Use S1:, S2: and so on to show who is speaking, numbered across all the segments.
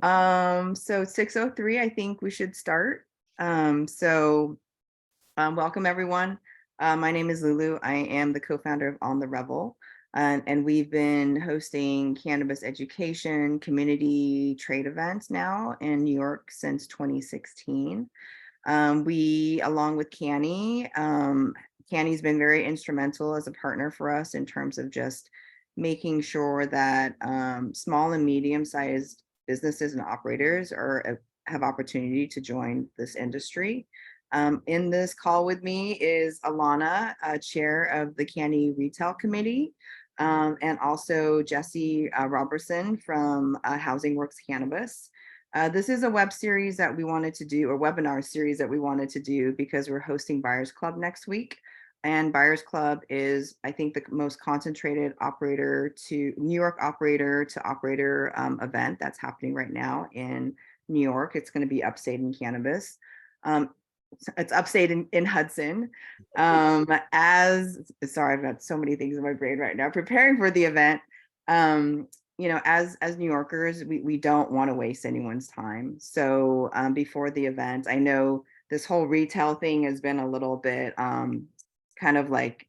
S1: So 6:03, I think we should start. Welcome everyone. My name is Lulu. I am the co-founder of On the Revel, and we've been hosting cannabis education, community trade events now in New York since 2016. We, along with CANY, CANY's been very instrumental as a partner for us in terms of just making sure that small and medium-sized businesses and operators have opportunity to join this industry. In this call with me is Alana, chair of the CANY Retail Committee, and also Jesse Roberson from Housing Works Cannabis. This is a web series that we wanted to do, or webinar series that we wanted to do because we're hosting Buyers Club next week. And Buyers Club is, I think, the most concentrated New York operator to operator event that's happening right now in New York. It's going to be upstate in cannabis. It's upstate in Hudson. Sorry, I've got so many things in my brain right now. Preparing for the event, as New Yorkers, we don't want to waste anyone's time. So before the event, I know this whole retail thing has been a little bit kind of like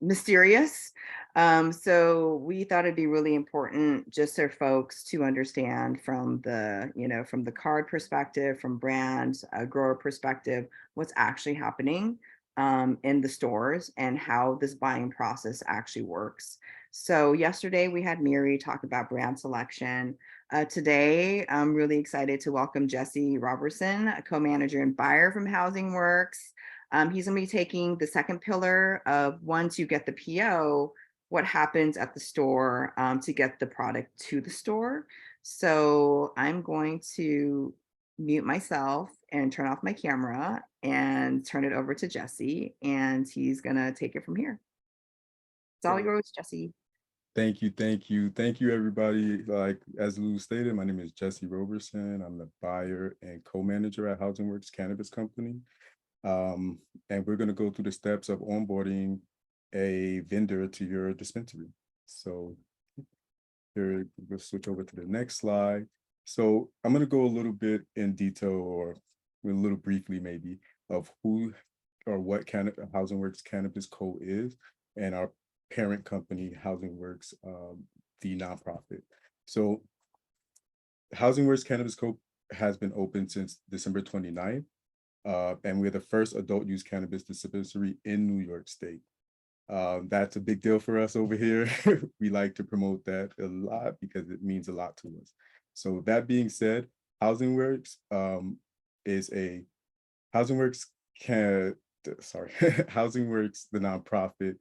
S1: mysterious. So we thought it'd be really important just for folks to understand from the CAURD perspective, from brand grower perspective, what's actually happening in the stores and how this buying process actually works. So yesterday we had Miri talk about brand selection. Today, I'm really excited to welcome Jesse Roberson, a co-manager and buyer from Housing Works. He's going to be taking the second pillar of once you get the PO, what happens at the store to get the product to the store. So I'm going to mute myself and turn off my camera and turn it over to Jesse, and he's going to take it from here. It's all yours, Jesse.
S2: Thank you, everybody. Like as Lou stated, my name is Jesse Roberson. I'm the buyer and co-manager at Housing Works Cannabis Company. And we're going to go through the steps of onboarding a vendor to your dispensary. So here, we'll switch over to the next slide. So I'm going to go a little bit in detail, or a little briefly maybe, of who or what Housing Works Cannabis Co. is, and our parent company, Housing Works, the nonprofit. So Housing Works Cannabis Co. has been open since December 29th. And we're the first adult use cannabis dispensary in New York State. That's a big deal for us over here. We like to promote that a lot because it means a lot to us. So that being said, Housing Works Housing Works, the nonprofit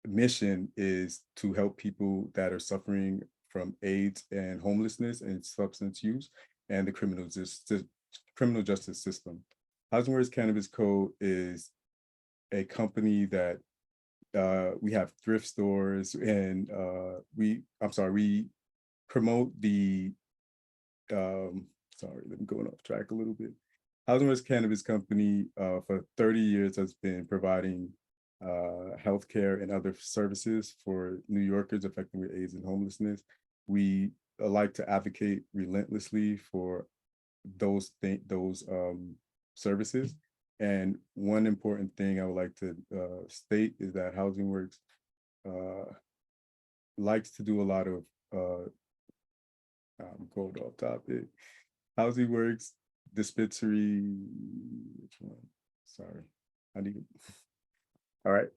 S2: mission is to help people that are suffering from AIDS and homelessness and substance use and the criminal justice system. Housing Works Cannabis Co. is a company that we have thrift stores, and we promote the let me go off track a little bit. Housing Works Cannabis Company for 30 years has been providing healthcare and other services for New Yorkers affected with AIDS and homelessness. We like to advocate relentlessly for those services. And one important thing I would like to state is that Housing Works likes to do a lot of going off topic. Housing Works dispensary, which one? Sorry, all right,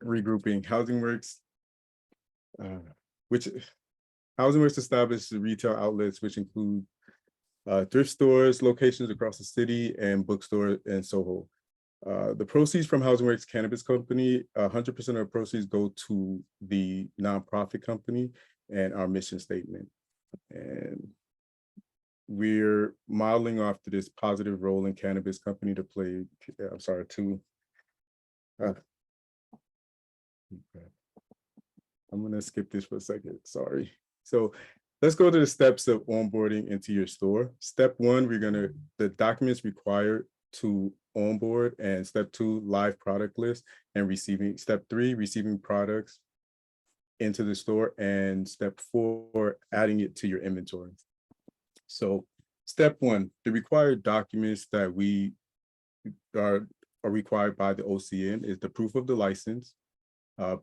S2: regrouping. Housing Works, Housing Works established retail outlets, which include thrift stores, locations across the city, and bookstore in Soho. The proceeds from Housing Works Cannabis Company, 100% of the proceeds go to the nonprofit company and our mission statement. And we're modeling off to this positive role in cannabis company to play. I'm gonna skip this for a second, sorry. So let's go to the steps of onboarding into your store. Step one, the documents required to onboard, and step two, live product list and receiving. Step three, receiving products into the store, and step four, adding it to your inventory. So step one, the required documents that we are, are required by the OCN is the proof of the license,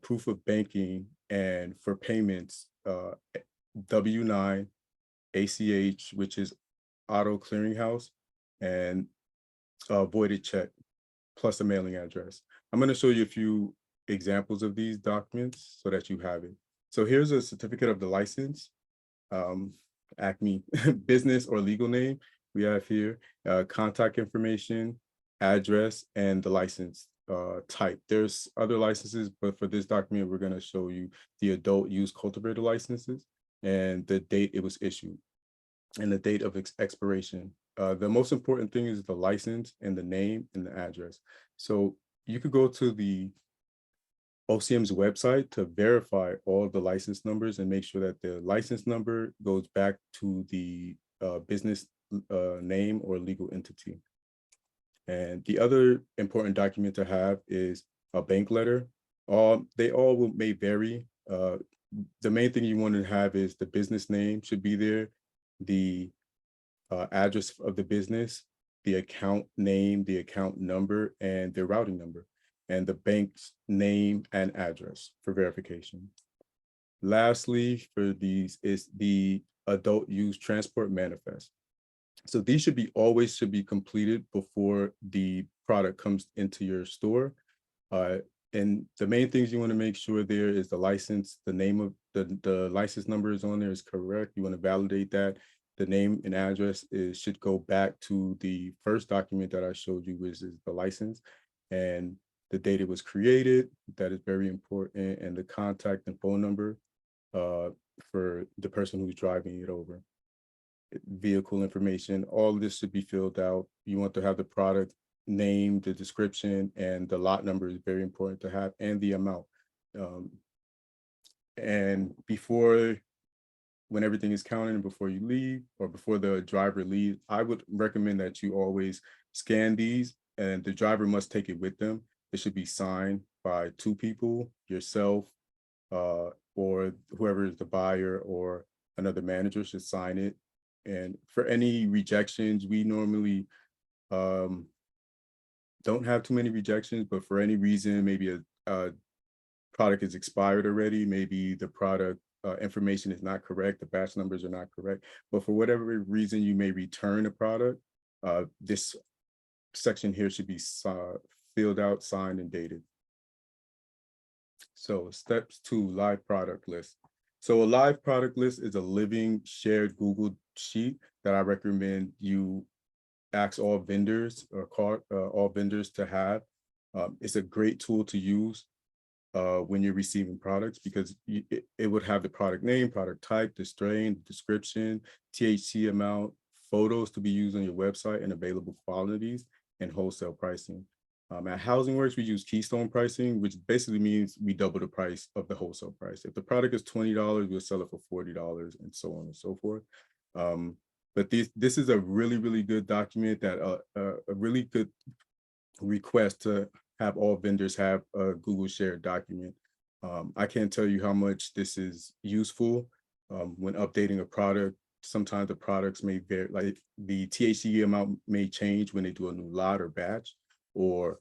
S2: proof of banking, and for payments, W-9, ACH, which is auto clearinghouse, and a voided check, plus a mailing address. I'm going to show you a few examples of these documents so that you have it. So here's a certificate of the license, Acme business or legal name. We have here contact information, address, and the license type. There's other licenses, but for this document, we're going to show you the adult use cultivator licenses and the date it was issued and the date of expiration. The most important thing is the license and the name and the address. So you could go to the OCM's website to verify all of the license numbers and make sure that the license number goes back to the business name or legal entity. And the other important document to have is a bank letter. They all may vary. The main thing you want to have is the business name should be there, the address of the business, the account name, the account number, and the routing number, and the bank's name and address for verification. Lastly, for these is the adult use transport manifest. So these should be always completed before the product comes into your store. And the main things you want to make sure there is the license, the name of the license number is on there is correct. You want to validate that. The name and address should go back to the first document that I showed you, which is the license, and the date it was created. That is very important, and the contact and phone number for the person who's driving it over. Vehicle information, all of this should be filled out. You want to have the product name, the description, and the lot number is very important to have, and the amount. And when everything is counted and before you leave or before the driver leaves, I would recommend that you always scan these, and the driver must take it with them. It should be signed by two people, yourself, or whoever is the buyer, or another manager should sign it. And for any rejections, we normally don't have too many rejections, but for any reason, maybe a product is expired already, maybe the product information is not correct, the batch numbers are not correct, but for whatever reason you may return a product, this section here should be filled out, signed, and dated. So steps 2, live product list. So a live product list is a living shared Google sheet that I recommend you ask all vendors or call all vendors to have. It's a great tool to use when you're receiving products, because it would have the product name, product type, the strain, description, THC amount, photos to be used on your website, and available quantities, and wholesale pricing. At Housing Works, we use keystone pricing, which basically means we double the price of the wholesale price. If the product is $20, we'll sell it for $40, and so on and so forth. But this is a really, really good document, that a really good request to have all vendors have a Google shared document. I can't tell you how much this is useful when updating a product. Sometimes the products may vary, like the THC amount may change when they do a new lot or batch, or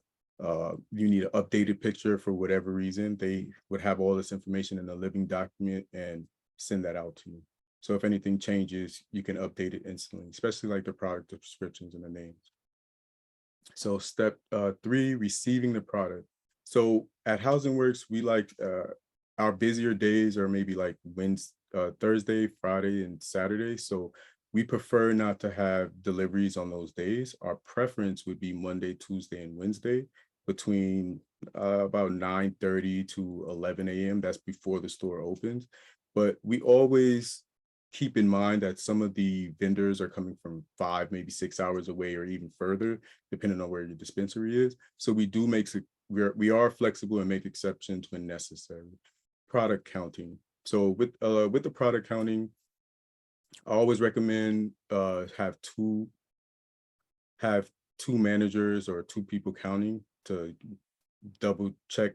S2: you need an updated picture for whatever reason. They would have all this information in a living document and send that out to you. So if anything changes, you can update it instantly, especially like the product descriptions and the names. So step 3, receiving the product. So at Housing Works, we like our busier days are maybe like Thursday, Friday, and Saturday. So we prefer not to have deliveries on those days. Our preference would be Monday, Tuesday, and Wednesday between about 9:30 to 11 a.m. That's before the store opens. But we always keep in mind that some of the vendors are coming from 5, maybe 6 hours away, or even further, depending on where your dispensary is. So we are flexible and make exceptions when necessary. Product counting. So with the product counting, I always recommend have two managers or 2 people counting to double check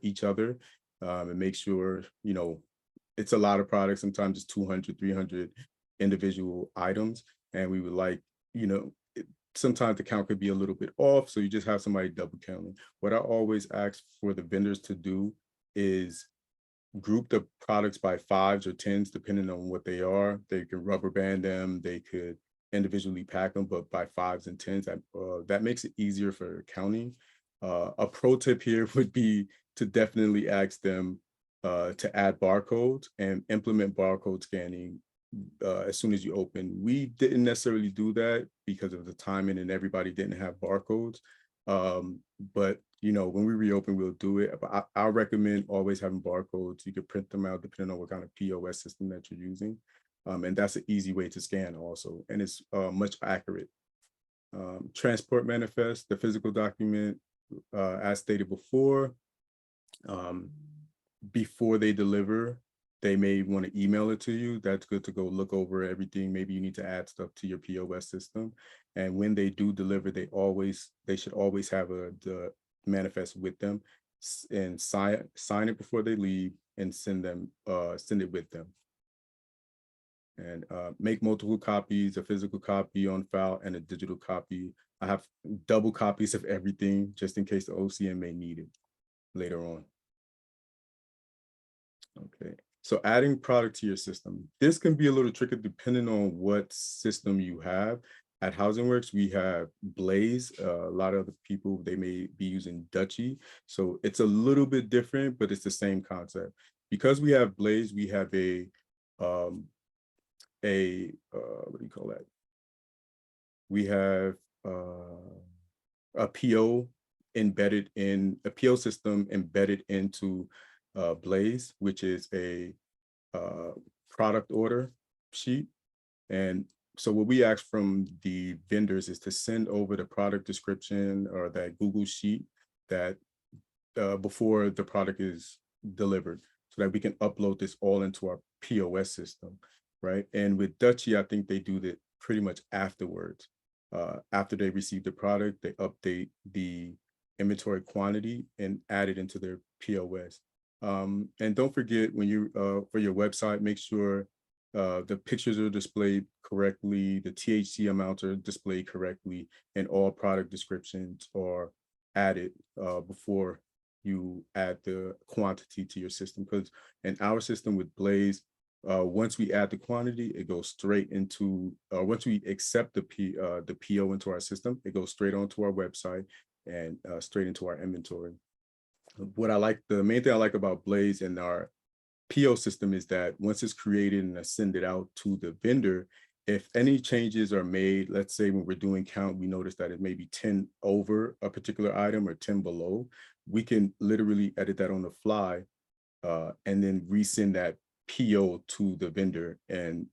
S2: each other and make sure, it's a lot of products. Sometimes it's 200, 300 individual items, and we would like, you know, sometimes the count could be a little bit off, so you just have somebody double counting. What I always ask for the vendors to do is group the products by fives or tens, depending on what they are. They can rubber band them, they could individually pack them, but by fives and tens, that makes it easier for counting. A pro tip here would be to definitely ask them to add barcodes and implement barcode scanning as soon as you open. We didn't necessarily do that because of the timing and everybody didn't have barcodes. But you know, when we reopen, we'll do it. But I recommend always having barcodes. You can print them out depending on what kind of POS system that you're using. And that's an easy way to scan also, and it's much accurate. Transport manifest, the physical document, as stated before they deliver, they may want to email it to you. That's good to go look over everything. Maybe you need to add stuff to your POS system. And when they do deliver, they should always have the manifest with them and sign it before they leave and send it with them. And make multiple copies, a physical copy on file and a digital copy. I have double copies of everything just in case the OCM may need it later on. Okay, so adding product to your system. This can be a little tricky depending on what system you have. At Housing Works, we have Blaze. A lot of the people, they may be using Dutchy. So it's a little bit different, but it's the same concept. Because we have Blaze, we have what do you call that? We have a PO system embedded into Blaze, which is a product order sheet. And so what we ask from the vendors is to send over the product description or that Google sheet that before the product is delivered, so that we can upload this all into our POS system, right? And with Dutchy, I think they do that pretty much afterwards. After they receive the product, they update the inventory quantity and add it into their POS. And don't forget, when you for your website, make sure the pictures are displayed correctly, the THC amounts are displayed correctly, and all product descriptions are added before you add the quantity to your system. Because in our system with Blaze, once we add the quantity, it goes straight into, once we accept the PO into our system, it goes straight onto our website and straight into our inventory. The main thing I like about Blaze and our PO system is that once it's created and I send it out to the vendor, if any changes are made, let's say when we're doing count, we notice that it may be 10 over a particular item or 10 below, we can literally edit that on the fly and then resend that PO to the vendor, and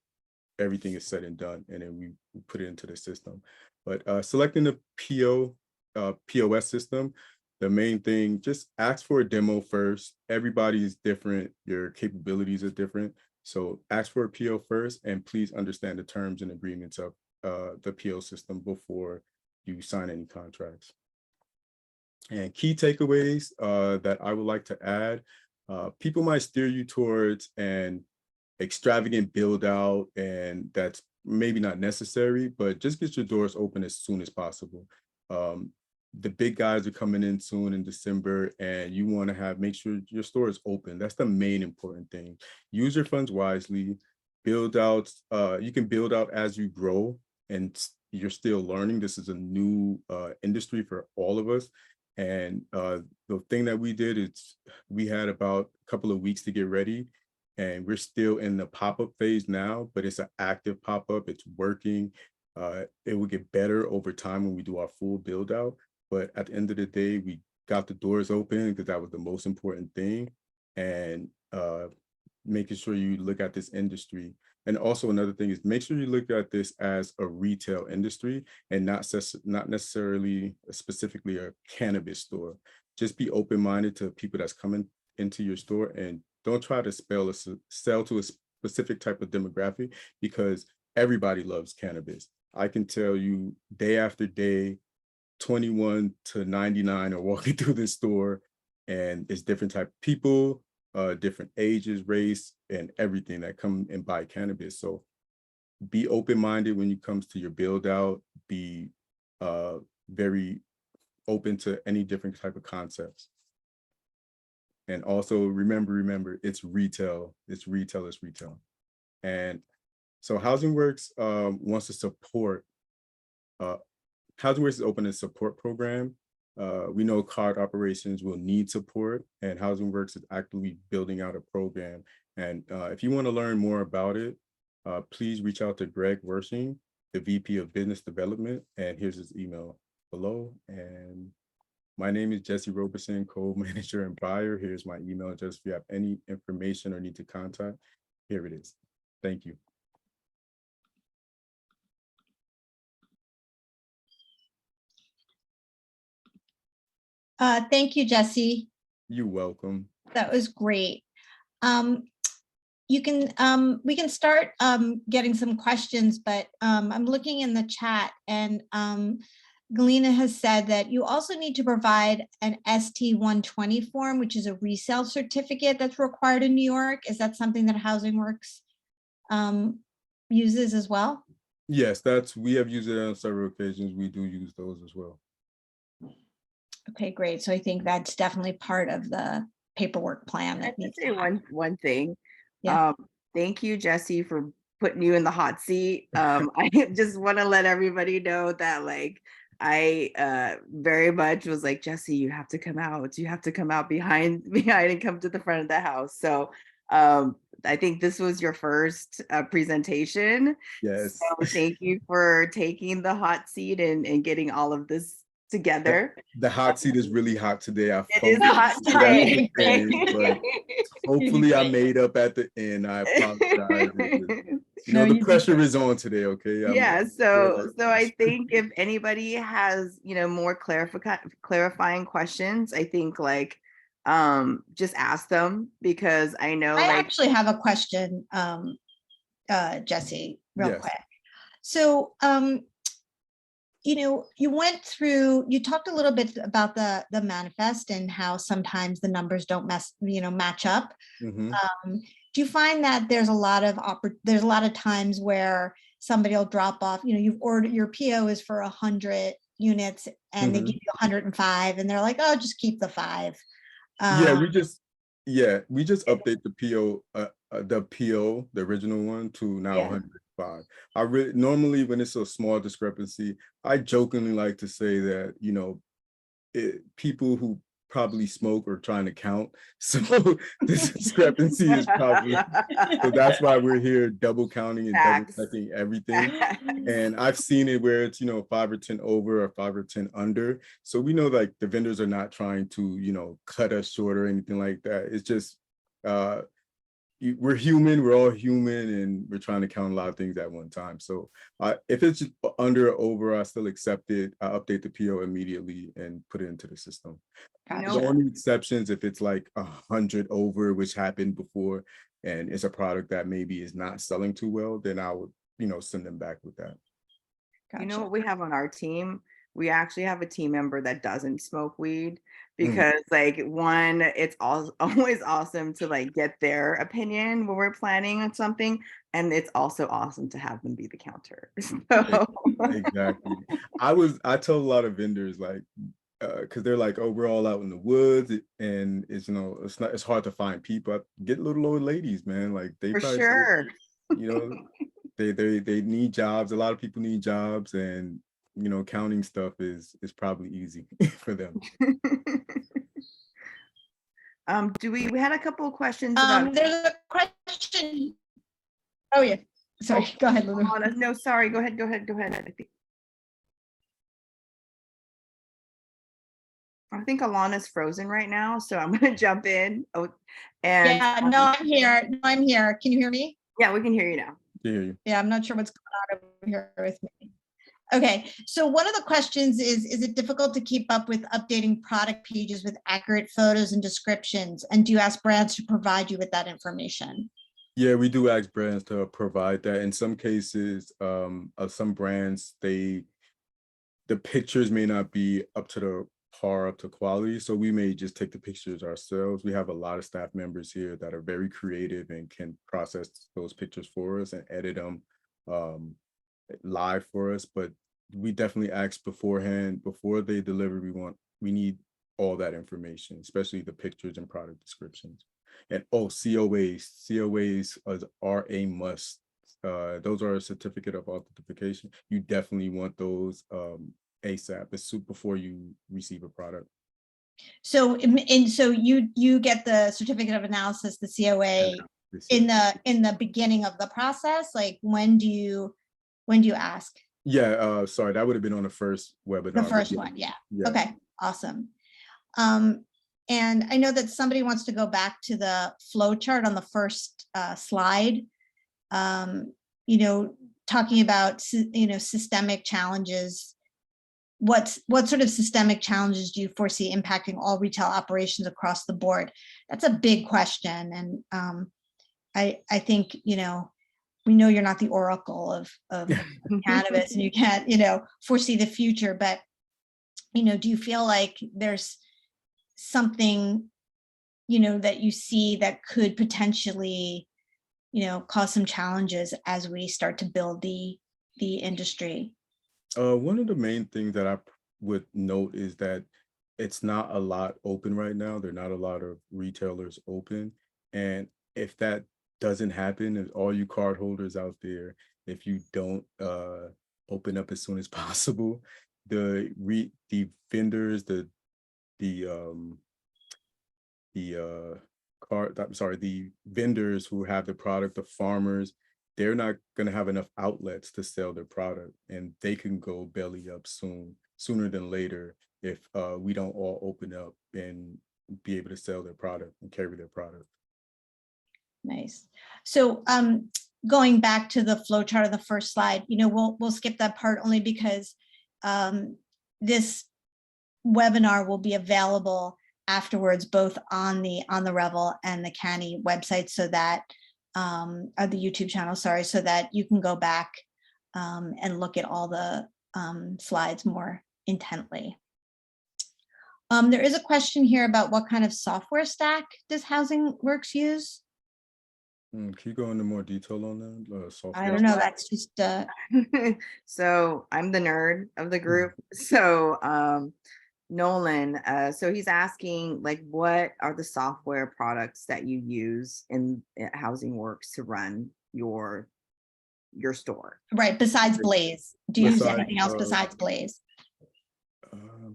S2: everything is said and done, and then we put it into the system. But selecting the POS system, the main thing, just ask for a demo first. Everybody is different. Your capabilities are different. So ask for a PO first, and please understand the terms and agreements of the PO system before you sign any contracts. And key takeaways that I would like to add, people might steer you towards an extravagant build out, and that's maybe not necessary, but just get your doors open as soon as possible. The big guys are coming in soon in December, and you want to make sure your store is open. That's the main important thing. Use your funds wisely, build out. You can build out as you grow, and you're still learning. This is a new industry for all of us. And the thing that we did is we had about a couple of weeks to get ready, and we're still in the pop-up phase now, but it's an active pop-up. It's working. It will get better over time when we do our full build out. But at the end of the day, we got the doors open because that was the most important thing. And making sure you look at this industry. And also another thing is make sure you look at this as a retail industry and not necessarily specifically a cannabis store. Just be open-minded to people that's coming into your store, and don't try to sell to a specific type of demographic, because everybody loves cannabis. I can tell you day after day, 21 to 99 are walking through this store, and it's different type of people, different ages, race, and everything that come and buy cannabis. So be open-minded when it comes to your build out, be very open to any different type of concepts. And also remember, it's retail, it's retail. And so Housing Works wants to support, Housing Works is open a support program. We know CAURD operations will need support, and Housing Works is actively building out a program. And if you want to learn more about it, please reach out to Greg Worshing, the VP of Business Development, and here's his email below. And my name is Jesse Roberson, co-manager and buyer. Here's my email address if you have any information or need to contact. Here it is. Thank you.
S3: Thank you, Jesse.
S2: You're welcome.
S3: That was great. We can start getting some questions, but I'm looking in the chat, and Galena has said that you also need to provide an ST-120 form, which is a resale certificate that's required in New York. Is that something that Housing Works uses as well?
S2: Yes, we have used it on several occasions. We do use those as well.
S3: Okay, great. So I think that's definitely part of the paperwork plan.
S1: I can say one thing.
S3: Yeah.
S1: Thank you, Jesse, for putting you in the hot seat. I just want to let everybody know that, like, I very much was like, Jesse, you have to come out. You have to come out behind and come to the front of the house. So I think this was your first presentation.
S2: Yes.
S1: So thank you for taking the hot seat and getting all of this together.
S2: The hot seat is really hot today.
S1: It is hot today.
S2: But hopefully I made up at the end. I apologize. The pressure is on today, okay?
S1: Yeah, so I think if anybody has, more clarifying questions, I think like just ask them, because I know
S3: I actually have a question, Jesse, real quick. So you talked a little bit about the manifest and how sometimes the numbers don't match up.
S2: Mm-hmm.
S3: Do you find that there's a lot of times where somebody will drop off, you've ordered, your PO is for 100 units and they give you 105 and they're like, oh, just keep the 5.
S2: We just update the PO, the original one, to now 105. I really normally, when it's a small discrepancy, I jokingly like to say that people who probably smoke or trying to count, so this discrepancy is probably, so that's why we're here double counting and double checking everything. And I've seen it where it's 5 or 10 over or 5 or 10 under, so we know like the vendors are not trying to cut us short or anything like that. It's just we're human, we're all human, and we're trying to count a lot of things at one time. So if it's just under or over, I still accept it. I update the PO immediately and put it into the system. The only exceptions, if it's like 100 over, which happened before, and it's a product that maybe is not selling too well, then I would, send them back with that.
S1: Gotcha. You know what we have on our team? We actually have a team member that doesn't smoke weed, because like, one, it's always awesome to like get their opinion when we're planning on something, and it's also awesome to have them be the counter. So. Exactly.
S2: I tell a lot of vendors, like, because they're like, oh, we're all out in the woods and it's it's hard to find people. Get little old ladies, man, like they
S1: for sure
S2: they need jobs. A lot of people need jobs, and counting stuff is probably easy for them.
S1: We had a couple of questions about
S3: there's a question. Oh yeah, sorry, go ahead, Lulu.
S1: No, sorry, go ahead. I think Alana's frozen right now, so I'm gonna jump in.
S3: I'm here. Can you hear me?
S1: Yeah, we can hear you now.
S3: Yeah, I'm not sure what's going on over here with me. Okay, so one of the questions is it difficult to keep up with updating product pages with accurate photos and descriptions? And do you ask brands to provide you with that information?
S2: Yeah, we do ask brands to provide that. In some cases, some brands, the pictures may not be up to quality, so we may just take the pictures ourselves. We have a lot of staff members here that are very creative and can process those pictures for us and edit them live for us, but we definitely ask beforehand, before they deliver, we need all that information, especially the pictures and product descriptions. And COAs are a must. Those are a certificate of authentication. You definitely want those ASAP, as soon before you receive a product.
S3: So, and so you get the certificate of analysis, the COA, in the beginning of the process. Like, when do you ask?
S2: Yeah, sorry, that would have been on the first webinar.
S3: The first one, yeah. Okay, awesome. And I know that somebody wants to go back to the flow chart on the first slide. You know, talking about systemic challenges. What sort of systemic challenges do you foresee impacting all retail operations across the board? That's a big question, and I think we know you're not the oracle of cannabis, and you can't foresee the future, but do you feel like there's something that you see that could potentially cause some challenges as we start to build the industry?
S2: One of the main things that I would note is that it's not a lot open right now. There are not a lot of retailers open. And if that doesn't happen, if all you card holders out there, if you don't open up as soon as possible, the vendors, the vendors who have the product, the farmers, they're not going to have enough outlets to sell their product, and they can go belly up sooner than later if we don't all open up and be able to sell their product and carry their product.
S3: Nice. So going back to the flow chart of the first slide, we'll skip that part only because this webinar will be available afterwards, both on the Revel and the CANY website, so that or the YouTube channel, sorry, so that you can go back and look at all the slides more intently. There is a question here about what kind of software stack does Housing Works use?
S2: Can you go into more detail on that? Software?
S3: I don't know. That's just
S1: so I'm the nerd of the group. So Nolan, so he's asking, like, what are the software products that you use in Housing Works to run your store?
S3: Right, besides Blaze. Do you use anything else besides Blaze?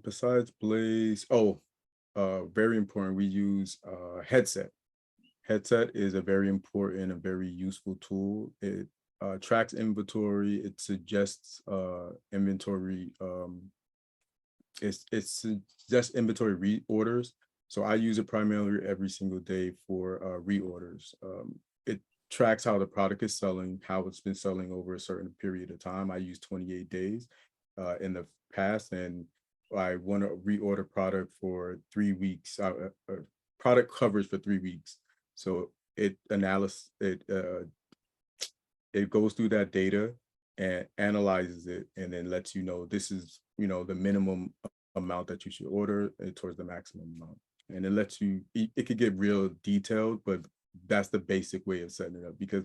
S2: Besides Blaze, very important, we use Headset. Headset is a very important and very useful tool. It tracks inventory, it suggests inventory, it suggests inventory reorders. So I use it primarily every single day for reorders. It tracks how the product is selling, how it's been selling over a certain period of time. I use 28 days in the past, and I want to reorder product for 3 weeks, product coverage for 3 weeks. So it goes through that data and analyzes it, and then lets you know this is the minimum amount that you should order towards the maximum amount. And it lets you, it could get real detailed, but that's the basic way of setting it up, because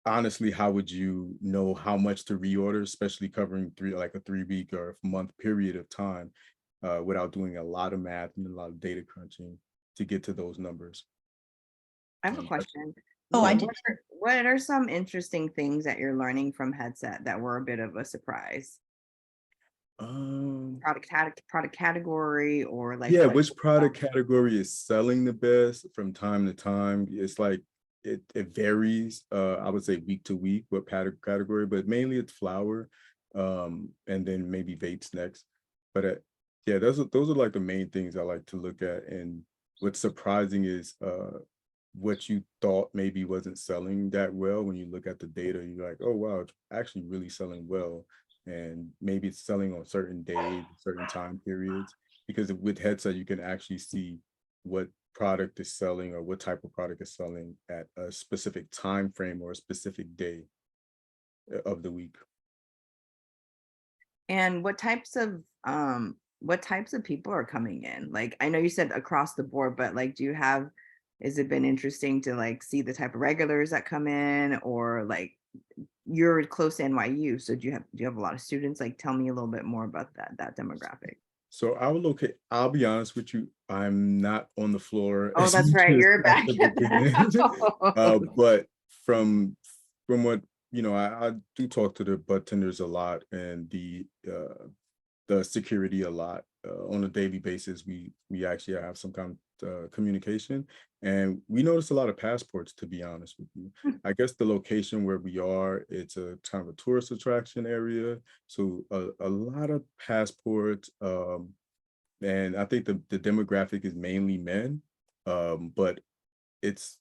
S2: honestly, how would you know how much to reorder, especially covering a 3 week or a month period of time, without doing a lot of math and a lot of data crunching to get to those numbers?
S1: I have a question.
S3: What
S1: are some interesting things that you're learning from Headset that were a bit of a surprise? Product category, or like,
S2: which product category is selling the best from time to time? It's like it varies, I would say week to week, what category, but mainly it's flower, and then maybe vapes next. But yeah, those are like the main things I like to look at. And what's surprising is what you thought maybe wasn't selling that well, when you look at the data, you're like, oh wow, it's actually really selling well. And maybe it's selling on certain days, certain time periods, because with Headset you can actually see what product is selling or what type of product is selling at a specific time frame or a specific day of the week.
S1: And what types of people are coming in? Like, I know you said across the board, but like, has it been interesting to like see the type of regulars that come in, or like you're close to NYU, so do you have a lot of students? Like, tell me a little bit more about that demographic.
S2: So I'll be honest with you, I'm not on the floor
S1: Oh,
S2: as
S1: that's
S2: much
S1: right.
S2: as
S1: You're
S2: at
S1: back.
S2: the beginning. But from what, I do talk to the bud tenders a lot, and the security a lot on a daily basis. We actually have some kind of communication, and we notice a lot of passports, to be honest with you. I guess the location where we are, it's a kind of a tourist attraction area, so a lot of passports. And I think the demographic is mainly men, but it's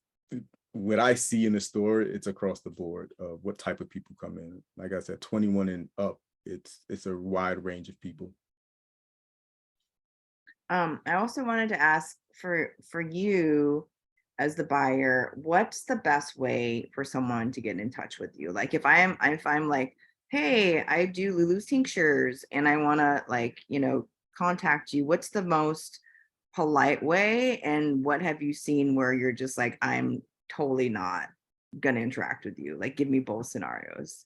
S2: what I see in the store, it's across the board of what type of people come in. Like I said, 21 and up, it's a wide range of people.
S1: I also wanted to ask for you as the buyer, what's the best way for someone to get in touch with you? Like if I'm like, hey, I do Lulu's tinctures and I want to like, contact you, what's the most polite way? And what have you seen where you're just like, I'm totally not gonna interact with you? Like, give me both scenarios.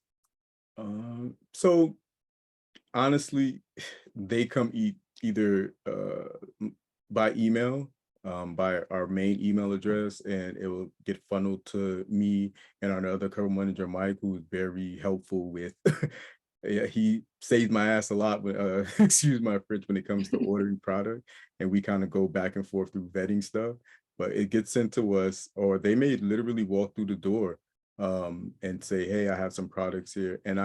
S2: So honestly, they come either by email, by our main email address, and it will get funneled to me and our other co-manager, Mike, who is very helpful with. Yeah, he saves my ass a lot when, excuse my French, when it comes to ordering product, and we kind of go back and forth through vetting stuff. But it gets sent to us, or they may literally walk through the door and say, "Hey, I have some products here," and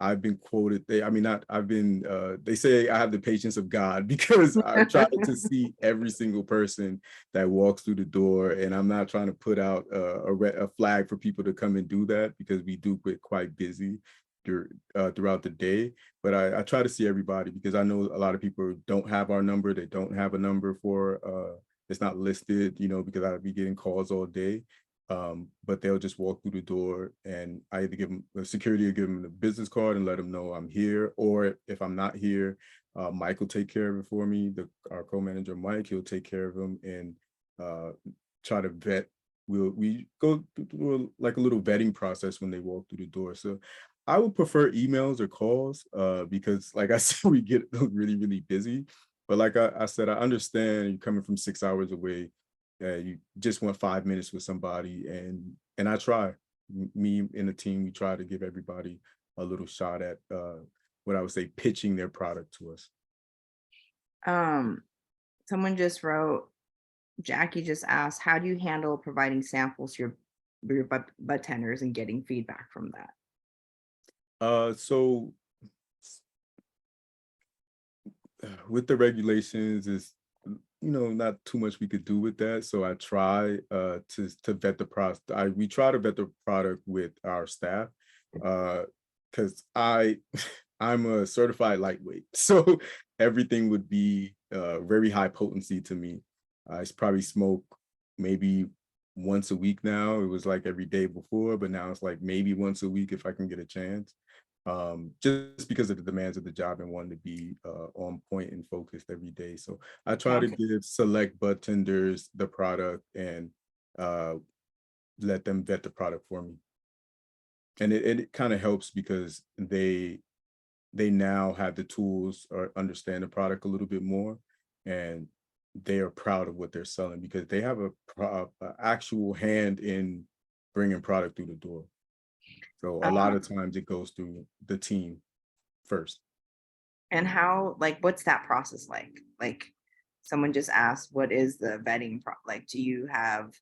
S2: I've been quoted. I mean, not. I've been. They say I have the patience of God because I try to see every single person that walks through the door, and I'm not trying to put out a flag for people to come and do that, because we do get quite busy throughout the day. But I try to see everybody, because I know a lot of people don't have our number. They don't have a number for. It's not listed, because I'd be getting calls all day. But they'll just walk through the door, and I either give them the security or give them the business card and let them know I'm here. Or if I'm not here, Mike will take care of it for me. Our co-manager, Mike, he'll take care of them and try to vet. We go through like a little vetting process when they walk through the door. So I would prefer emails or calls because, like I said, we get really, really busy. But like I said, I understand you're coming from 6 hours away. You just want 5 minutes with somebody, and I try. Me and the team, we try to give everybody a little shot at what I would say pitching their product to us.
S1: Um, Someone just wrote, Jackie just asked, how do you handle providing samples to your bud tenders and getting feedback from that?
S2: So with the regulations, is not too much we could do with that. So I try to vet the product. We try to vet the product with our staff because I'm a certified lightweight, so everything would be very high potency to me. I probably smoke maybe once a week now. It was like every day before, but now it's like maybe once a week if I can get a chance. Just because of the demands of the job and wanting to be on point and focused every day. So I try to
S1: Okay.
S2: give select bud tenders the product and uh, let them vet the product for me. And it kind of helps because they now have the tools or understand the product a little bit more, and they are proud of what they're selling because they have a actual hand in bringing product through the door. So a lot
S1: Um,
S2: of times it goes through the team first.
S1: and how, like, what's that process like? Like, someone just asked, what is the vetting like, do you have,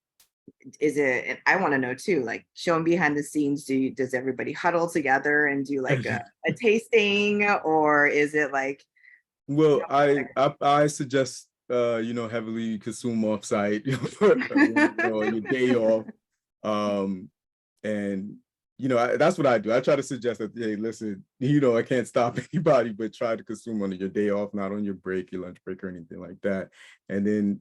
S1: is it, and I want to know too, like, showing behind the scenes, does everybody huddle together and do like a tasting, or is it like,
S2: Well,
S1: how's
S2: I suggest heavily consume offsite when you're on your day off. Um and that's what I do. I try to suggest that, hey, listen, I can't stop anybody, but try to consume on your day off, not on your break, your lunch break, or anything like that. And then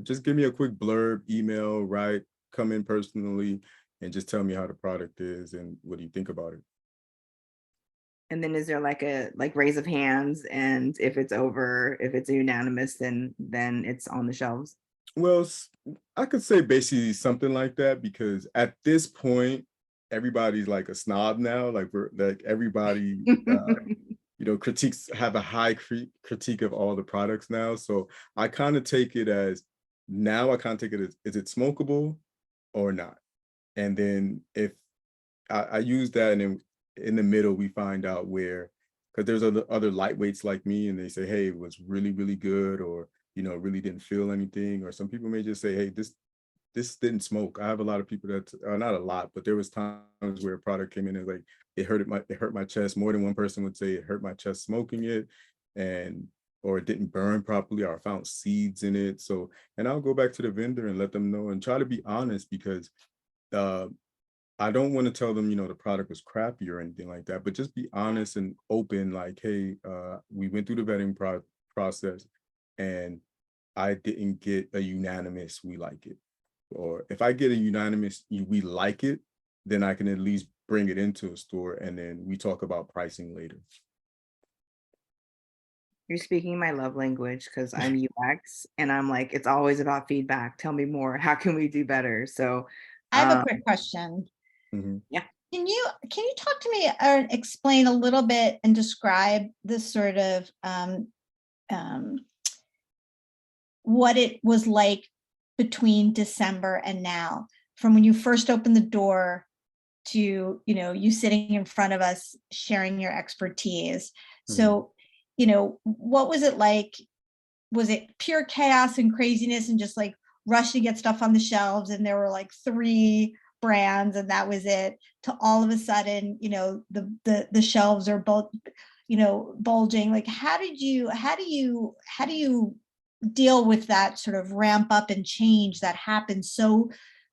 S2: just give me a quick blurb, email, right? Come in personally and just tell me how the product is and what do you think about it.
S1: and then is there like a raise of hands, and if it's unanimous, then it's on the shelves?
S2: Well, I could say basically something like that, because at this point, everybody's like a snob now. Like we're like everybody, you know, critiques have a high critique of all the products now. So I kind of take it as now I kind of take it as, is it smokable or not? And then if I use that, and then in the middle we find out where, because there's other lightweights like me, and they say, hey, it was really, really good, or you know, really didn't feel anything. Or some people may just say, hey, this didn't smoke. I have a lot of people that, not a lot, but there was times where a product came in and like it hurt my chest. More than one person would say it hurt my chest smoking it, and or it didn't burn properly, or I found seeds in it. So, and I'll go back to the vendor and let them know and try to be honest, because uh I don't want to tell them, you know, the product was crappy or anything like that, but just be honest and open, like, hey, we went through the vetting process, and I didn't get a unanimous we like it. Or if I get a unanimous we like it, then I can at least bring it into a store, and then we talk about pricing later.
S1: You're speaking my love language because I'm UX and I'm like, it's always about feedback. Tell me more. How can we do better? So,
S3: I have a
S1: um,
S3: quick question.
S2: Mhm.
S1: yeah.
S3: Can you talk to me or explain a little bit and describe this sort of um, what it was like between December and now, from when you first opened the door to, you know, you sitting in front of us sharing your expertise.
S2: Mhm.
S3: So, you know, what was it like? Was it pure chaos and craziness and just like rush to get stuff on the shelves, and there were like 3 brands and that was it, to all of a sudden, you know, the shelves are both, you know, bulging? Like, how do you deal with that sort of ramp up and change that happens so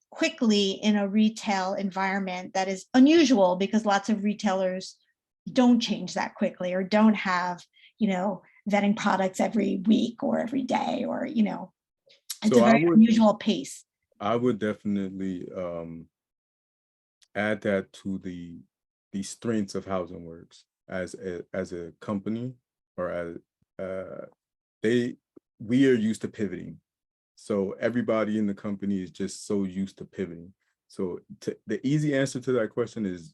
S3: quickly in a retail environment that is unusual, because lots of retailers don't change that quickly or don't have, you know, vetting products every week or every day, or, you know, it's a
S2: So
S3: very unusual pace.
S2: I would definitely add that to the strengths of Housing Works as a company, or as they we are used to pivoting. So everybody in the company is just so used to pivoting. So the easy answer to that question is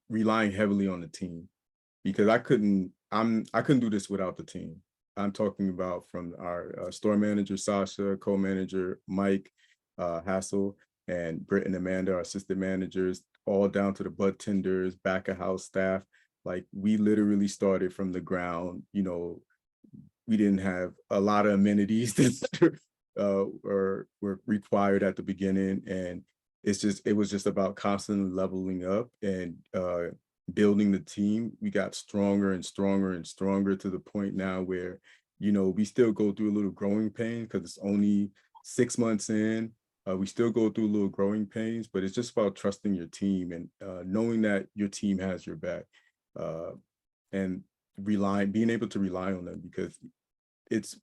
S2: relying heavily on the team, because I couldn't do this without the team. I'm talking about from our store manager Sasha, co-manager Mike Hassel, and Britt and Amanda, our assistant managers, all down to the bud tenders, back of house staff. Like we literally started from the ground. You know, we didn't have a lot of amenities that were required at the beginning, and it was just about constantly leveling up and building the team. We got stronger and stronger and stronger to the point now where, you know, we still go through a little growing pain because it's only 6 months in. We still go through a little growing pains, but it's just about trusting your team and knowing that your team has your back, uh, and being able to rely on them, because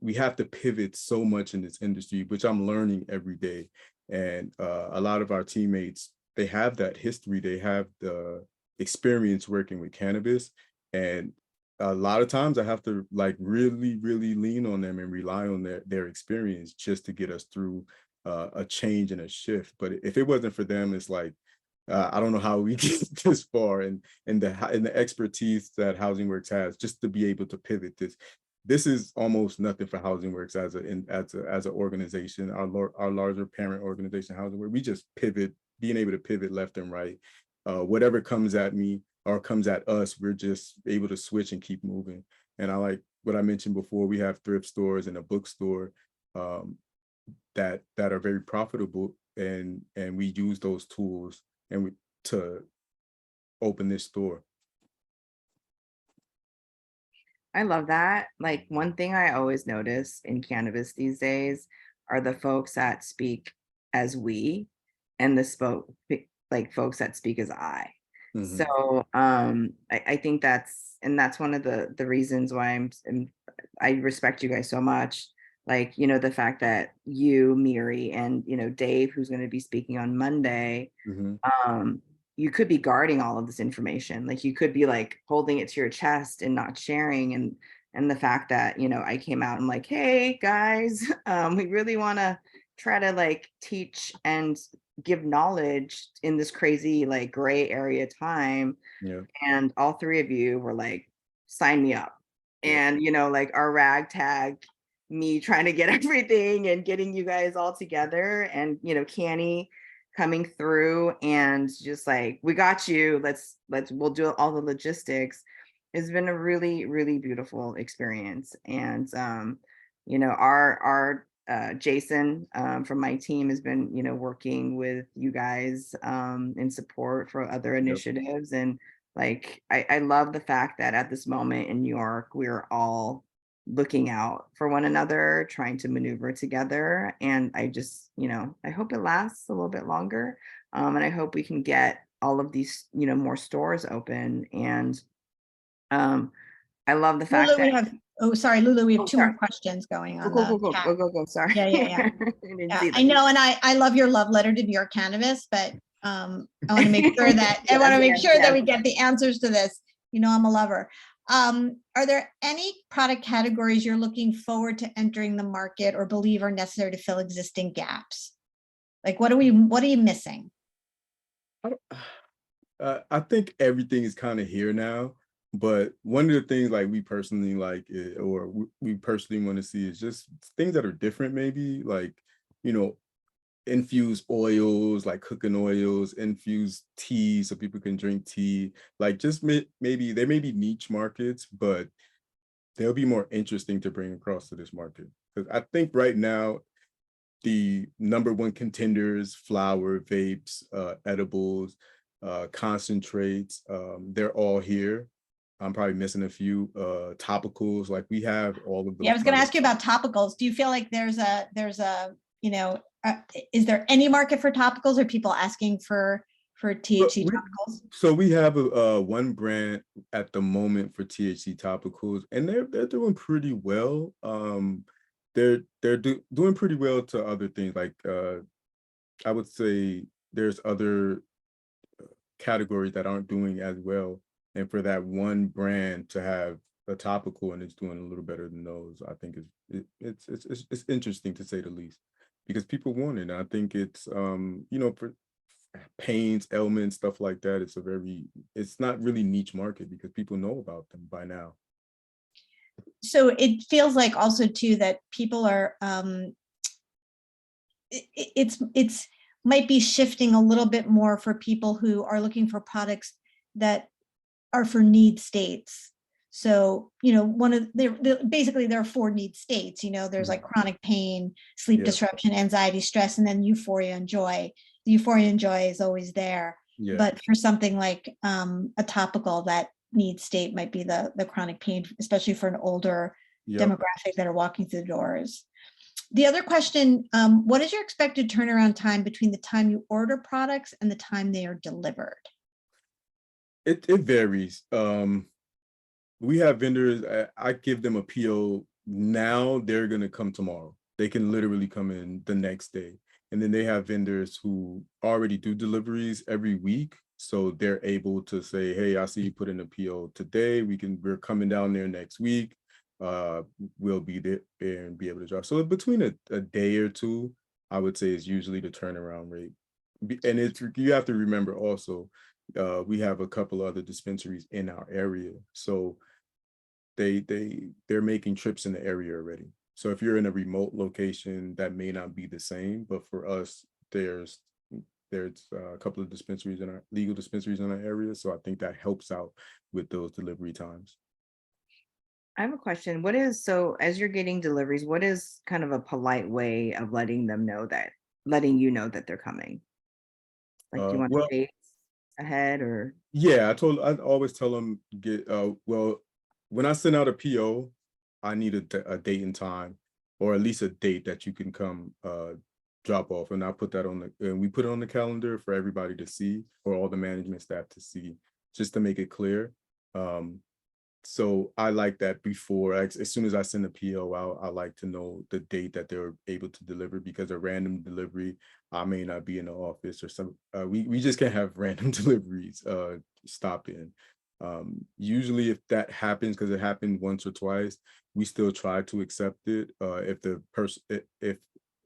S2: we have to pivot so much in this industry, which I'm learning every day. And a lot of our teammates, they have that history, they have the experience working with cannabis, and a lot of times I have to like really, really lean on them and rely on their experience just to get us through a change and a shift. But if it wasn't for them, it's like I don't know how we get this far, and the expertise that Housing Works has just to be able to pivot this is almost nothing for Housing Works as an organization. Our larger parent organization, Housing Works, we just pivot, being able to pivot left and right. Whatever comes at me or comes at us, we're just able to switch and keep moving. And I like what I mentioned before. We have thrift stores and a bookstore that are very profitable, and we use those tools to open this store.
S1: I love that. Like one thing I always notice in cannabis these days are the folks that speak as we and like folks that speak as I.
S2: Mhm.
S1: So I think that's one of the reasons why I respect you guys so much. Like, you know, the fact that you, Miri, and you know, Dave, who's going to be speaking on Monday,
S2: Mhm.
S1: um, you could be guarding all of this information. Like you could be like holding it to your chest and not sharing. And the fact that, you know, I came out and like, hey guys, we really want to try to like teach and give knowledge in this crazy like gray area time.
S2: Yeah.
S1: And all three of you were like, sign me up.
S2: Yeah.
S1: And, you know, like our ragtag, me trying to get everything and getting you guys all together, and, you know, CANY coming through and just like, we got you, we'll do all the logistics. It's been a really, really beautiful experience. And, you know, our Jason from my team has been, you know, working with you guys in support for other
S2: Yep.
S1: initiatives. And like, I love the fact that at this moment in New York, we're all looking out for one another, trying to maneuver together. And I just, you know, I hope it lasts a little bit longer. And I hope we can get all of these, you know, more stores open. And I love the fact
S3: Lulu, we
S1: that,
S3: have, oh, sorry, Lulu, we have
S1: oh,
S3: two
S1: sorry.
S3: more questions going
S1: Go,
S3: on
S1: go,
S3: the
S1: go, go,
S3: chat.
S1: go, go, go. Sorry.
S3: Yeah, yeah, yeah.
S1: I didn't
S3: Yeah,
S1: see
S3: I
S1: that.
S3: know, and I love your love letter to New York Cannabis, but I want to make sure that I want to
S1: Yes,
S3: make
S1: yes,
S3: sure that
S1: yes.
S3: we get the answers to this. You know, I'm a lover. Are there any product categories you're looking forward to entering the market or believe are necessary to fill existing gaps? Like, what are you missing?
S2: I don't, I think everything is kind of here now, but one of the things like we personally like, or we personally want to see is just things that are different, maybe like, you know, infused oils, like cooking oils, infused tea so people can drink tea, like just maybe there may be niche markets, but they'll be more interesting to bring across to this market. Because I think right now, the number one contenders, flour, vapes, edibles, concentrates, they're all here. I'm probably missing a few topicals. Like we have all of those.
S3: Yeah, I was going to
S2: products.
S3: ask you about topicals. Do you feel like there's a, you know, is there any market for topicals? Or people asking for THC topicals?
S2: So we have a one brand at the moment for THC topicals, and they're doing pretty well. They're doing pretty well to other things. Like I would say there's other categories that aren't doing as well, and for that one brand to have a topical and it's doing a little better than those, I think it's interesting to say the least, because people want it. And I think it's you know, for pains, ailments, stuff like that, it's not really niche market because people know about them by now.
S3: So it feels like also too that people are it's might be shifting a little bit more for people who are looking for products that are for need states. So, you know, basically there are 4 need states, you know, there's like chronic pain, sleep disruption, anxiety, stress, and then euphoria and joy. The euphoria and joy is always there.
S2: Yeah.
S3: But for something like a topical, that need state might be the chronic pain, especially for an older demographic that are walking through the doors. The other question, what is your expected turnaround time between the time you order products and the time they are delivered?
S2: It varies. We have vendors, I give them a PO now, they're gonna come tomorrow. They can literally come in the next day. And then they have vendors who already do deliveries every week. So they're able to say, hey, I see you put in a PO today. We're coming down there next week. We'll be there and be able to drop. So between a day or two, I would say is usually the turnaround rate. And you have to remember also, we have a couple other dispensaries in our area. So they're making trips in the area already. So if you're in a remote location, that may not be the same, but for us, there's a couple of dispensaries in our legal dispensaries in our area. So I think that helps out with those delivery times.
S1: I have a question. So as you're getting deliveries, what is kind of a polite way of letting you know that they're coming? Like, do you want
S2: Well,
S1: dates ahead or?
S2: yeah, I always tell them well, when I send out a PO, I need a date and time, or at least a date that you can come drop off, and I put that and we put it on the calendar for everybody to see, or all the management staff to see, just to make it clear. So I like that before, as soon as I send a PO out, I like to know the date that they're able to deliver, because a random delivery, I may not be in the office or some, we just can't have random deliveries stop in. Usually if that happens, because it happened once or twice, we still try to accept it if the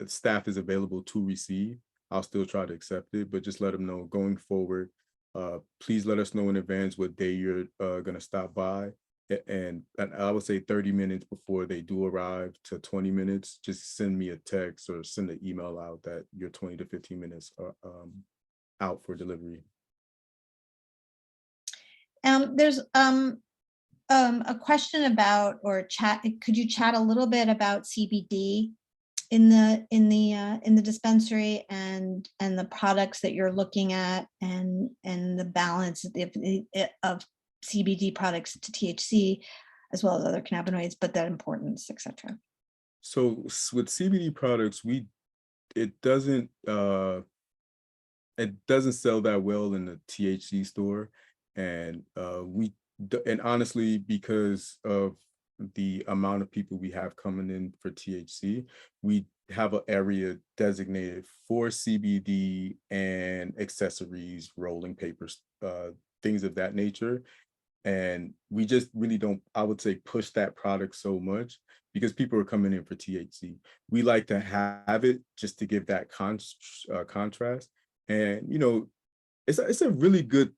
S2: staff is available to receive. I'll still try to accept it, but just let them know going forward. Please let us know in advance what day you're going to stop by. And I would say 30 minutes before they do arrive to 20 minutes, just send me a text or send an email out that you're 20 to 15 minutes are out for delivery.
S3: There's a question about, or chat, could you chat a little bit about CBD in the dispensary and the products that you're looking at, and the balance of CBD products to THC, as well as other cannabinoids, but their importance, etc.
S2: So with CBD products, it doesn't sell that well in the THC store, and and honestly, because of the amount of people we have coming in for THC, we have an area designated for CBD and accessories, rolling papers, things of that nature. And we just really don't, I would say, push that product so much because people are coming in for THC. We like to have it just to give that contrast. And, you know, it's a really good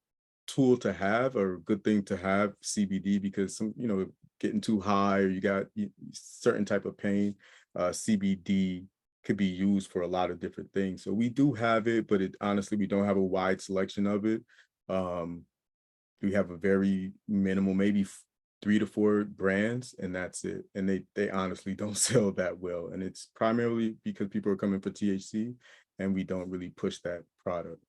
S2: tool to have, or a good thing to have, CBD, because some, you know, getting too high or you got certain type of pain, CBD could be used for a lot of different things. So we do have it, but honestly, we don't have a wide selection of it. We have a very minimal, maybe 3 to 4 brands, and that's it. And they honestly don't sell that well. And it's primarily because people are coming for THC, and we don't really push that product.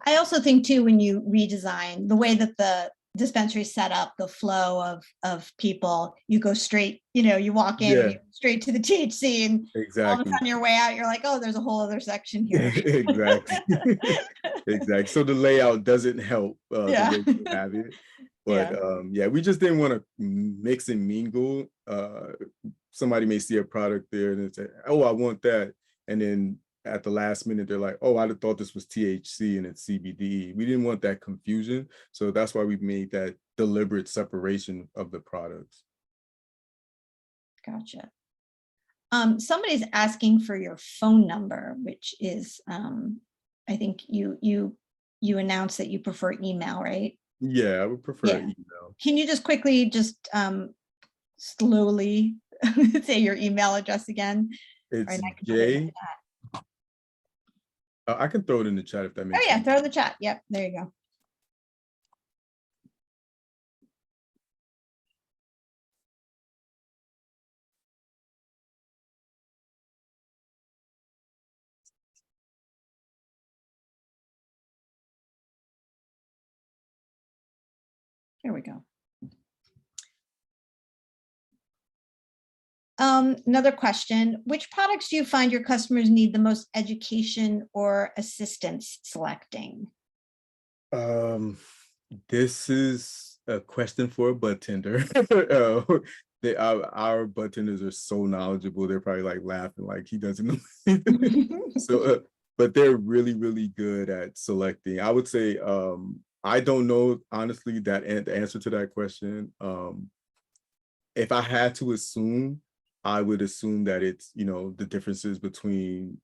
S3: I also think too, when you redesign the way that the dispensary set up, the flow of people, you go straight, you know, you walk in and you go straight to the THC, and all of a
S2: Exactly.
S3: sudden your way out, you're like, oh, there's a whole other section here.
S2: Exactly. Exactly. So the layout doesn't help
S3: Yeah.
S2: the way we have it. But yeah, we just didn't want to mix and mingle. Somebody may see a product there and say, oh, I want that. And then at the last minute, they're like, oh, I'd have thought this was THC and it's CBD. We didn't want that confusion. So that's why we made that deliberate separation of the products.
S3: Gotcha. Somebody's asking for your phone number, which is, I think you announced that you prefer email, right?
S2: Yeah, I would prefer email.
S3: Can you just quickly, just slowly say your email address again?
S2: It's J. I can throw it in the chat if that makes sense.
S3: Oh yeah, throw it in the chat. Yep, there you go. Here we go. Another question, which products do you find your customers need the most education or assistance selecting?
S2: This is a question for a bud tender. Our bud tenders are so knowledgeable. They're probably like laughing like he doesn't know. So, but they're really, really good at selecting. I would say, I don't know, honestly, the answer to that question. If I had to assume, I would assume that it's, you know, the differences between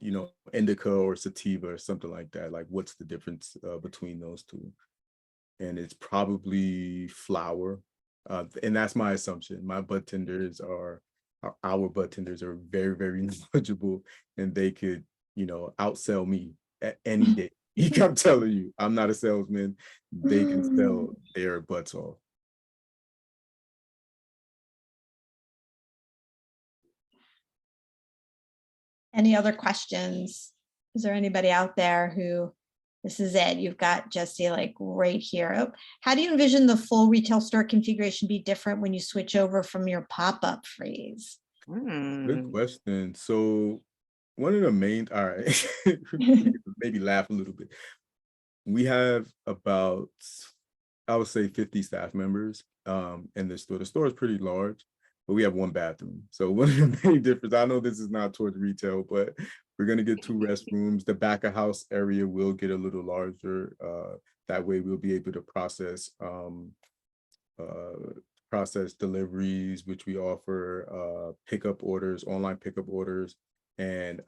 S2: you know, indica or sativa or something like that. Like, what's the difference between those two? And it's probably flower. And that's my assumption. My bud tenders are, our bud tenders are very, very knowledgeable, and they could, you know, outsell me at any day. I'm telling you, I'm not a salesman. They can sell their butts off.
S3: Any other questions? Is there anybody out there who, this is it, you've got Jesse like right here. Oh, how do you envision the full retail store configuration be different when you switch over from your pop-up freeze?
S2: Good question. So one of the main, all right, maybe laugh a little bit. We have about, I would say 50 staff members in the store. The store is pretty large, but we have 1 bathroom. So one of the main differences, I know this is not towards retail, but we're going to get 2 restrooms. The back of house area will get a little larger. That way we'll be able to process deliveries, which we offer, pickup orders, online pickup orders, and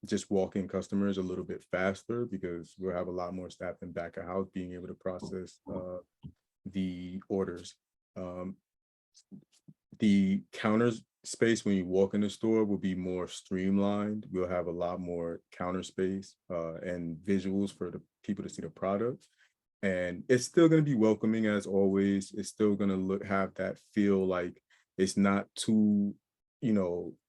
S2: just walk-in customers a little bit faster, because we'll have a lot more staff in back of house being able to process the orders. The counters space when you walk in the store will be more streamlined. We'll have a lot more counter space and visuals for the people to see the product. And it's still going to be welcoming as always. It's still going to have that feel like it's not too,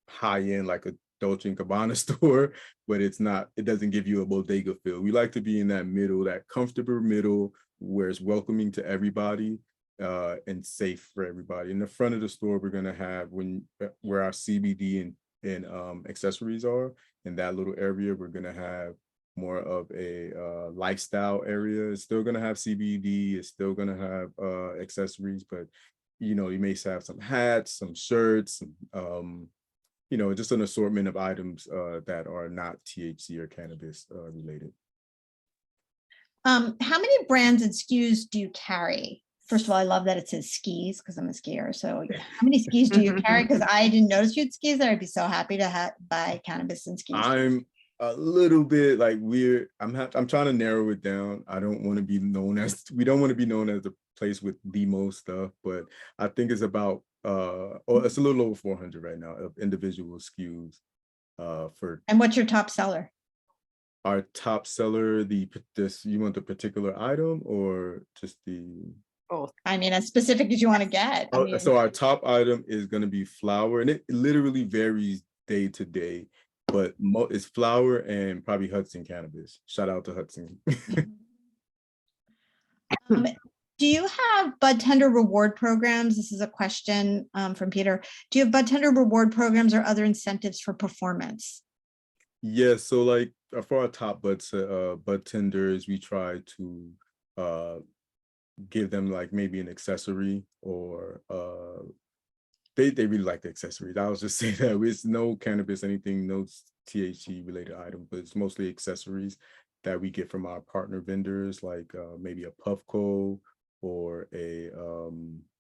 S2: high end like a Dolce & Gabbana store, but it doesn't give you a bodega feel. We like to be in that middle, that comfortable middle where it's welcoming to everybody and safe for everybody. In the front of the store, we're going to have where our CBD and accessories are. In that little area, we're going to have more of a lifestyle area. It's still going to have CBD. It's still going to have accessories, but you may have some hats, some shirts, just an assortment of items that are not THC or cannabis related.
S3: How many brands and SKUs do you carry? First of all, I love that it says skis because I'm a skier. So how many skis do you carry? Because I didn't notice you had skis there. I'd be so happy to buy cannabis and skis.
S2: I'm a little bit like weird. I'm trying to narrow it down. We don't want to be known as the place with the most stuff, but I think it's about it's a little over 400 right now of individual SKUs
S3: And what's your top seller?
S2: Our top seller, you want the particular item or just the
S3: both? I mean, as specific as you want to get.
S2: So our top item is going to be flour, and it literally varies day to day, but it's flour and probably Hudson Cannabis. Shout out to Hudson.
S3: Do you have bud tender reward programs? This is a question from Peter. Do you have bud tender reward programs or other incentives for performance?
S2: Yes. So like for our top bud tenders, we try to give them like maybe an accessory, or they really like the accessories. I'll just say that it's no cannabis, anything, no THC related item, but it's mostly accessories that we get from our partner vendors, like maybe a Puffco or a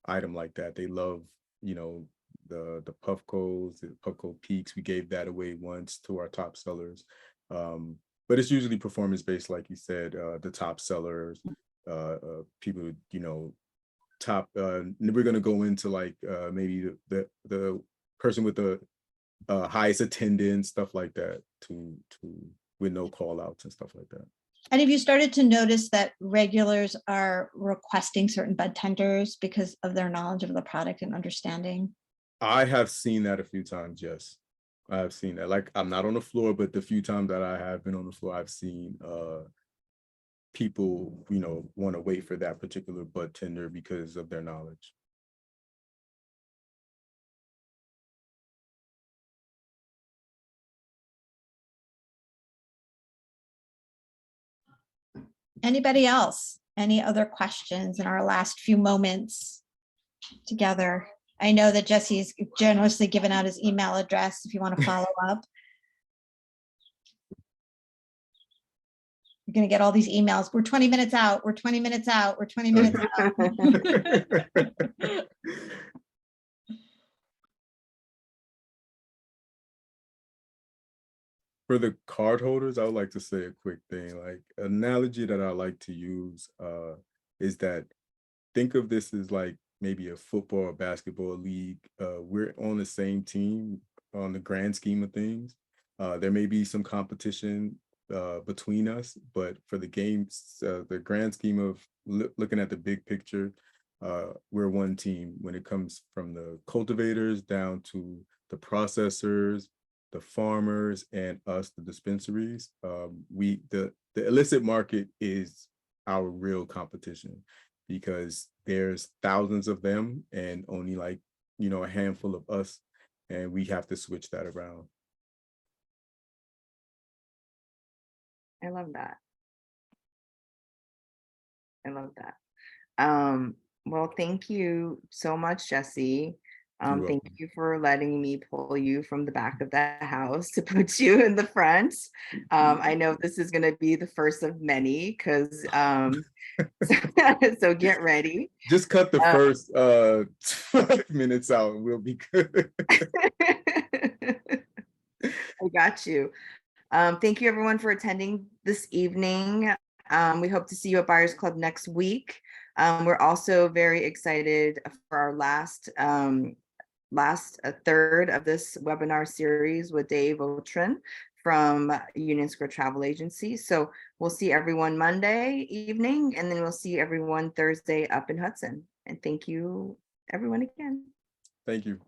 S2: item like that. They love, the Puffcos, the Puffco Peaks. We gave that away once to our top sellers. But it's usually performance based, like you said, the top sellers, people, top, we're going to go into like maybe the person with the highest attendance, stuff like that, to with no call outs and stuff like that.
S3: And have you started to notice that regulars are requesting certain bud tenders because of their knowledge of the product and understanding?
S2: I have seen that a few times, yes. I have seen that. Like, I'm not on the floor, but the few times that I have been on the floor, I've seen people, want to wait for that particular bud tender because of their knowledge.
S3: Anybody else? Any other questions in our last few moments together? I know that Jesse's generously given out his email address if you want to follow up. You're going to get all these emails. We're 20 minutes out. We're 20 minutes out. We're 20 minutes out.
S2: For the card holders, I would like to say a quick thing. Like, an analogy that I like to use is that think of this as like maybe a football or basketball league. We're on the same team on the grand scheme of things. There may be some competition between us, but for the games, the grand scheme of looking at the big picture, we're one team when it comes from the cultivators down to the processors, the farmers, and us, the dispensaries. The illicit market is our real competition because there's thousands of them and only like, a handful of us, and we have to switch that around.
S1: I love that. I love that. Well, thank you so much, Jesse. Thank you for letting me pull you from the back of the house to put you in the front. I know this is going to be the first of many because so get ready.
S2: Just cut the first 5 minutes out and we'll be good.
S1: I got you. Thank you everyone for attending this evening. We hope to see you at Buyers Club next week. We're also very excited for our last third of this webinar series with Dave Otrin from Union Square Travel Agency. So we'll see everyone Monday evening, and then we'll see everyone Thursday up in Hudson. And thank you everyone again.
S2: Thank you.